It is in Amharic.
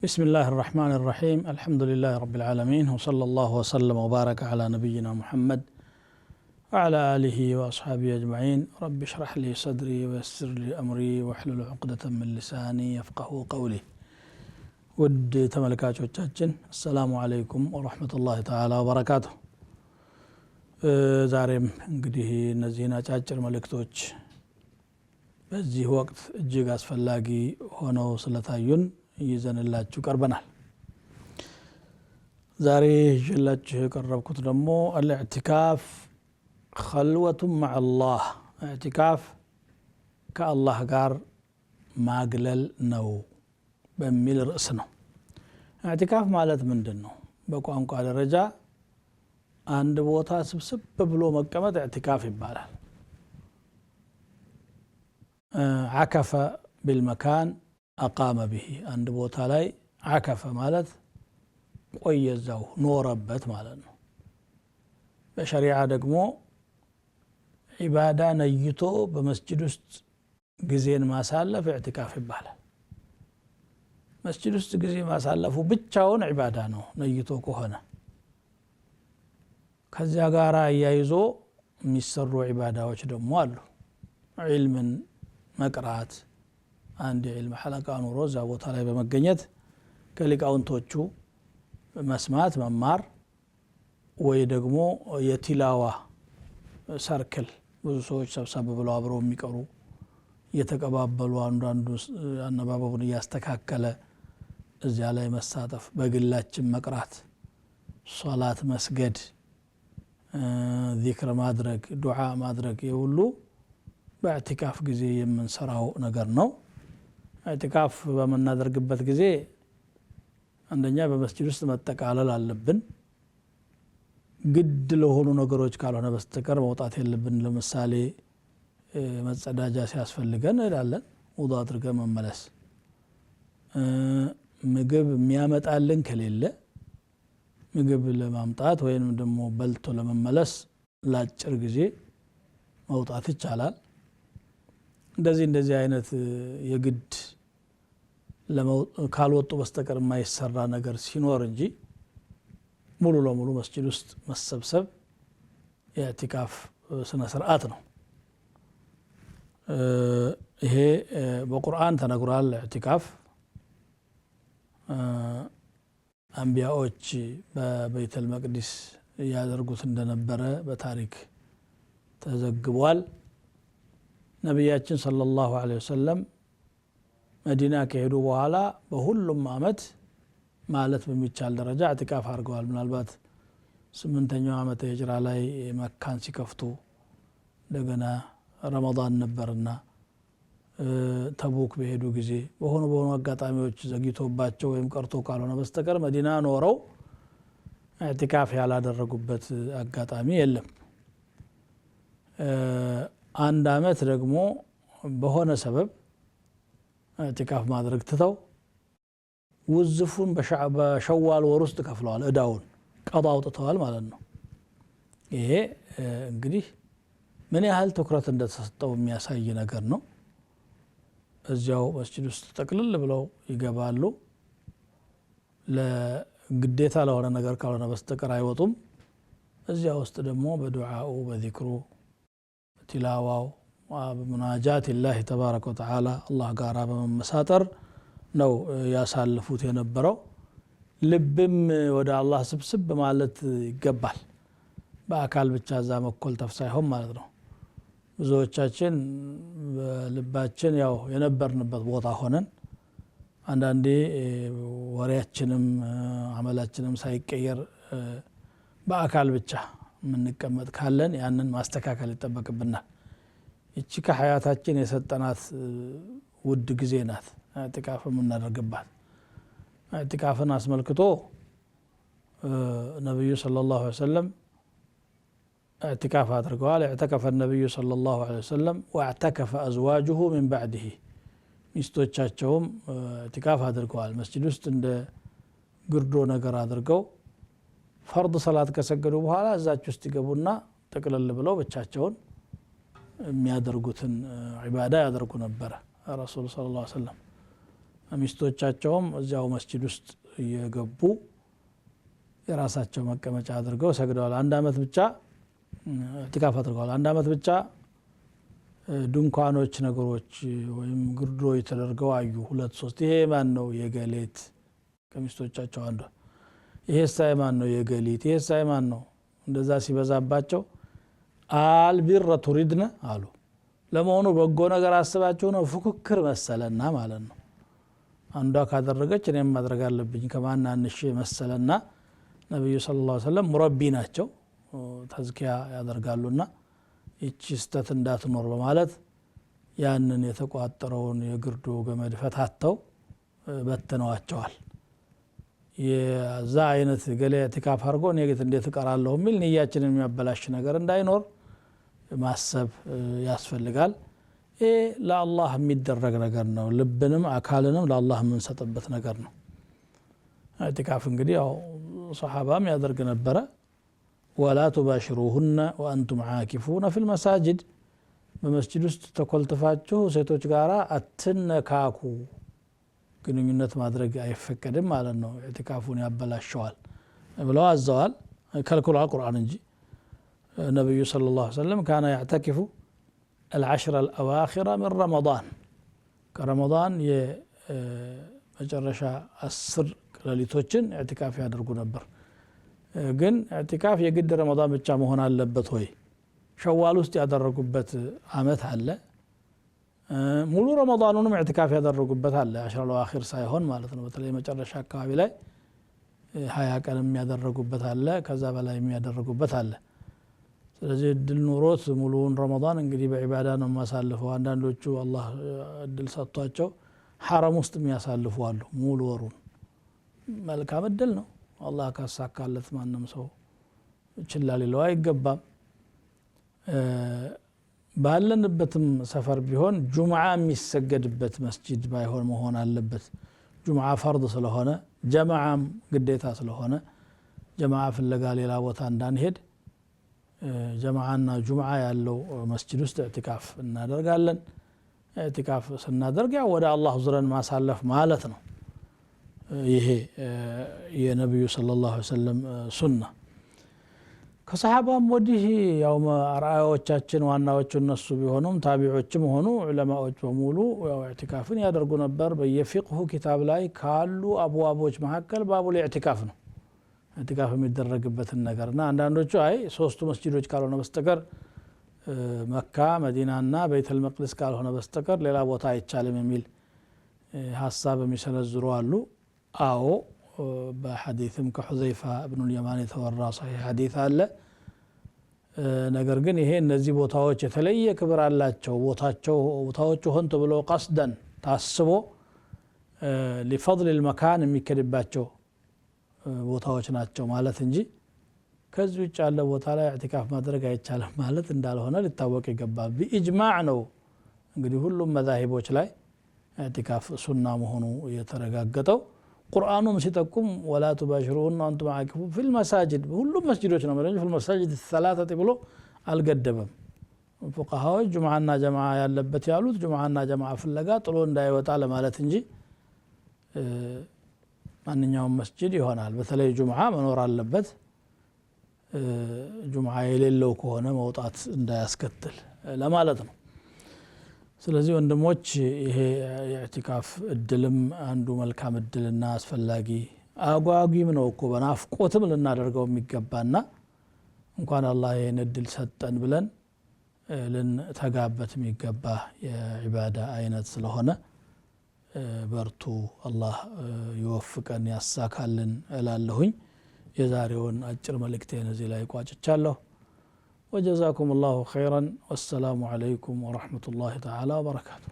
بسم الله الرحمن الرحيم الحمد لله رب العالمين وصلى الله وسلم وبارك على نبينا محمد وعلى آله وأصحابه أجمعين رب اشرح لي صدري ويسر لي أمري واحلل عقدة من لساني يفقه قولي ود تملكاتوቻችን السلام عليكم ورحمة الله تعالى وبركاته ዛሬም እንግዲህ እነዚህን አጫጭር መልእክቶች በዚህ ወቅት እጅግ አስፈላጊ ሆነው ስለታዩን ይዘንላችሁ ቀርበናል። ዛሬ ይዤላችሁ የቀረብኩት ደግሞ الاعتكاف خلوة مع الله اعتكاف ከአላህ ጋር ማግለል ነው በሚል ርዕስ ነው። اعتكاف ማለት ምንድነው? በቋንቋ ደረጃ አንድ ቦታ ስብስብ ብሎ መቀመጥ اعتكاف ይባላል። عكف بالمكان أقام به عند بوتا لاي عكف مالت ቆየዛው ኖረበት ማለት ነው። በሸሪዓ ደግሞ ዒባዳ ነይቶ በመስጂድ ውስጥ ጊዜን ማሳለፍ اعتكاف ይባላል። መስጂድ ውስጥ ጊዜ ማሳለፉ ብቻውን ዒባዳ ነው ነይቶ ከሆነ። ከዚያ ጋር ያይዞ የሚሰሩ ዒባዳዎች ደግሞ አሉ። ዒልምን መቅራት አንድ ዒልም ሐለቃ ኑሮ እዛ ቦታ ላይ በመገኘት ከሊቃውንቶቹ መስማት መማር ወይ ደግሞ የቲላዋ ሰርክል ብዙ ሰዎች ሰብሰብ ብለው አብረው የሚቀሩ እየተቀባበሉ አንዳንዱ አነባበቡን እያስተካከለ እዚያ ላይ መሳተፍ በግላችን መቅራት ሶላት መስገድ ዚክር ማድረግ ዱዓ ማድረግ የሁሉ በእዕቲካፍ ጊዜ የምንሰራው ነገር ነው። اعتكاف በመናደርግበት ጊዜ አንደኛ በመስጂድ ውስጥ መጠቃለል አለብን። ግድ ለሆኑ ነገሮች ካልሆነ በስተቀር መውጣት የለብን። ለምሳሌ መጸዳጃ ሲያስፈልገን እንሄዳለን፣ ውዱእ አድርገን መመለስ። ምግብ የሚያመጣልን ከሌለ ምግብ ለማምጣት ወይም ደግሞ በልቶ ለመመለስ ለአጭር ጊዜ መውጣት ይቻላል። እንደዚህ አይነት የግድ ካልወጡ በስተቀር የማይሰራ ነገር ሲኖር እንጂ ሙሉ ለሙሉ መስጂድ ውስጥ መሰብሰብ የእዕቲካፍ ስነ ስርዓት ነው። ይሄ በቁርአን ተነግሯል። እዕቲካፍ አንቢያዎች በቤተል መቅዲስ ያደርጉት እንደነበረ በታሪክ ተዘግቧል። ነብያችን ሰለላሁ ዐለይሂ ወሰለም መዲና ከሄዱ በኋላ በሁሉም አመት ማለት በሚቻል ደረጃ እዕቲካፍ አድርገዋል። ምናልባት 8ኛው አመት ሂጅራ ላይ መካን ሲከፍቱ እንደገና ረመዳን ነበርና ተቡክ በሄዱ ጊዜ በሆኑ አጋጣሚዎች ዘግይቶባቸው ወይም ቀርቶ ካልሆነ በስተቀር መዲና ኖረው እዕቲካፍ ያላደረጉበት አጋጣሚ የለም። አንድ አመት ደግሞ በሆነ ሰበብ اعتكاف ማድረግ ትተው ውዝፉን በሸዋል ወር ውስጥ ከፍለዋል። እዳውን ቀዳ አውጥተዋል ማለት ነው። ይሄ እንግዲህ ምን ያህል ትኩረት እንደተሰጠው የሚያሳይ ነገር ነው። እዚያው መስጂድ ውስጥ ተጠቅልል ብለው ይገባሉ። ለግዴታ ለሆነ ነገር ካልሆነ በስተቀር አይወጡም። እዚያ ውስጥ ደግሞ በዱዓኡ በዚክሩ ቲላዋው በሙናጃት الله تبارك وتعالى الله ጋራ በመመሳጠር ነው ያሳልፉት የነበረው። ልብም ወደ አላህ ስብስብ ማለት ይገባል። በአካል ብቻ እዛ መኮልተፍ ሳይሆን ማለት ነው። ብዙዎቻችን በልባችን ያው የነበርንበት ቦታ ሆነን አንዳንዴ ወሬያችንም አመላችንም ሳይቀየር በአካል ብቻ የምንቀመጥ ካለን ያንን ማስተካከል ይጠበቅብናል። እቺ ከሐያታችን የሰጠናት ውድ ጊዜ ናት اعتكاف የምናደርግባት። اعتكافን አስመልክቶ ነብዩ ሰለላሁ ዐለይሂ ወሰለም اعتكاف አድርገዋል። اعتكف النبي صلى الله عليه وسلم واعتكف ازواجه من بعده ሚስቶቻቸውም اعتكاف አድርገዋል። መስጂድ ውስጥ እንደ ግርዶ ነገር አድርገው ፈርድ ሰላት ከሰገዱ በኋላ እዛች ውስጥ ይገቡና ተቀለል ብለው ብቻቸውን የሚያደርጉትን ዒባዳ ያደርጉ ነበር ረሱል ሰለላሁ ዐለይሂ ወሰለም። ሚስቶቻቸውም እዚያው መስጂድ ውስጥ እየገቡ የራሳቸው መቀመጫ አድርገው ሰግደዋል። አንድ አመት ብቻ ኢዕቲካፍ አድርገዋል። አንድ አመት ብቻ ድንኳኖች ነገሮች ወይም ግርዶች ተደርገው አዩ። 2-3 ይሄ ማን ነው? የገሌት ከሚስቶቻቸው አንዷ። ይሄ ሳይ ማን ነው? የገሊት። ይሄ ሳይ ማን ነው? እንደዛ ሲበዛባቸው አልቢር ቱሪድነ አሉ። ለመሆኑ በጎ ነገር አስባችሁ ነው? ፉክክር መሰለና ማለት ነው። አንዷ ካደረገች እኔም ማድረግ አለብኝ ከማን አንሽ መሰለና ነብዩ ሰለላሁ ዐለይሂ ወሰለም ሙረቢ ናቸው፣ ተዝኪያ ያደርጋሉና ይቺ ስተት እንዳትኖር በማለት ያንን የተቋጠረውን የግርዶ ገመድ ፈታተው በትነዋቸዋል። የዛ አይነት ገሌ ኢዕቲካፍ አድርጎ እኔ እንዴት እቀራለሁ የሚል ንያችንን የሚያበላሽ ነገር እንዳይኖር ማሰብ ያስፈልጋል። ይሄ ለአላህ የሚደረግ ነገር ነው። ልብንም አካልንም ለአላህ የምንሰጥበት ነገር ነው። ኢዕቲካፍ እንግዲህ ያው ሶሐባም ያደርግ ነበረ። ወላ ቱባሽሩሁነ ወአንቱም ዓኪፉነ ፊል መሳጅድ፣ በመስጂድ ውስጥ ተኮልትፋችሁ ሴቶች ጋር አትነካኩ፣ ግንኙነት ማድረግ አይፈቀድም ማለት ነው። ኢዕቲካፉን ያበላሸዋል ብለው አዘዋል፣ ከልክሏል ቁርአን እንጂ። ነብዩ ሰለላሁ ዐለይሂ ወሰለም ካነ ያዕተኪፉ العشر الأواخر من رمضان كرمضان የመጨረሻ 10 ሌሊቶችን ኢዕቲካፍ ያደርጉ ነበር። ግን ኢዕቲካፍ የግድ ረመዳን ብቻ መሆን አለበት ወይ? ሸዋል ውስጥ ያደረጉበት አመት አለ። ሙሉ ረመዳኑንም ኢዕቲካፍ ያደረጉበት አለ። 10 الأواخر ሳይሆን ማለት ነው። በተለይ መጨረሻ አካባቢ ላይ 20 ቀን የሚያደርጉበት አለ፣ ከዛ በላይ የሚያደርጉበት አለ። ስለዚህ እድል ኑሮት ሙሉውን ረመዳን እንግዲህ በዒባዳ ነው የሚያሳልፈው። አንዳንዶቹ አላህ እድል ሰጥቷቸው ሐረም ውስጥ የሚያሳልፉ አሉ ሙሉ ወሩን። መልካም እድል ነው። አላህ ካሳካለት ማንም ሰው ችላ ሊለው አይገባም። ባለንበትም ሰፈር ቢሆን ጁምዓ የሚሰገድበት መስጂድ ባይሆን መሆን አለበት። ጁምዓ ፈርድ ስለሆነ ጀማዓም ግዴታ ስለሆነ ጀማዓ ፍለጋ ሌላ ቦታ እንዳንሄድ ጀማዓና ጁምዓ ያለው መስጂድ ውስጥ ኢዕቲካፍ እናደርጋለን። ኢዕቲካፍ ስናደርግ ያው ወደ አላህ ዙረን ማሳለፍ ማለት ነው። ይሄ የነብዩ ሰለላሁ ዐለይሂ ወሰለም ሱና። ከሰሃባም ወዲህ ያው አርአያዎቻችን ዋናዎቹ እነሱ ቢሆኑም ታቢዖችም ሆኑ ዑለማዎች በሙሉ ያው ኢዕቲካፍን ያደርጉ ነበር። በየፊቅሁ ኪታብ ላይ ካሉ አብዋቦች መካከል ባቡል ኢዕቲካፍ ነው። ኢዕቲካፍ የሚደረግበትን ነገርና አንዳንዶቹ አይ 3ቱ መስጂዶች ካልሆነ በስተቀር መካ፣ መዲናና ቤተል መቅደስ ካልሆነ በስተቀር ሌላ ቦታ አይቻልም የሚል ሐሳብ የሚሰነዝሩ አሉ። አዎ በሐዲስም ከሁዘይፋ ኢብኑ አልየማን የተወራ ሷሂህ ሐዲስ አለ። ነገር ግን ይሄ እነዚህ ቦታዎች የተለየ ክብር አላቸው። ቦታዎቹ ሆን ተብሎ ቀስደን ታስቦ ሊፈضል المكان የሚከድባቸው ቦታዎች ናቸው ማለት እንጂ ከዚህ ውጭ ያለ ቦታ ላይ ኢዕቲካፍ ማድረግ አይቻልም ማለት እንዳልሆነ ሊታወቅ ይገባል። በኢጅማዕ ነው እንግዲህ ሁሉም መዛሂቦች ላይ ኢዕቲካፍ ሱና መሆኑ የተረጋገጠው። ቁርአኑም ሲጠቁም ወላ ቱባሽሩሁነ ወአንቱም ዓኪፉነ ፊል መሳጅድ፣ ሁሉም መስጂዶች ነው ማለት ፊል መሳጅድ ሰላተት ብሎ አልገደበም። ፉቃሃዎች ጁምዓና ጀማዓ ያለበት ያሉት ጁምዓና ጀማዓ ፍለጋ ጥሎ እንዳይወጣ ለማለት እንጂ ማንኛውም መስጂድ ይሆናል። በተለይ ጁምዓ መኖር አለበት። ጁምዓ የሌለው ከሆነ መውጣት እንዳያስከትል ለማለት ነው። ስለዚህ ወንድሞች ይሄ የኢዕቲካፍ እድልም አንዱ መልካም እድልና አስፈላጊ አጓጊም ነው እኮ በናፍቆትም ልናደርገው የሚገባና እንኳን አላህ ይሄን እድል ሰጠን ብለን ልንተጋበት የሚገባ የዒባዳ አይነት ስለሆነ በርቱ፣ አላህ ይወፍቀን ያሳካልን እላለሁኝ። የዛሬውን አጭር መልእክቴን እዚህ ላይ ቋጭቻለሁ። وجزاكم الله خيرا والسلام عليكم ورحمة الله تعالى وبركاته.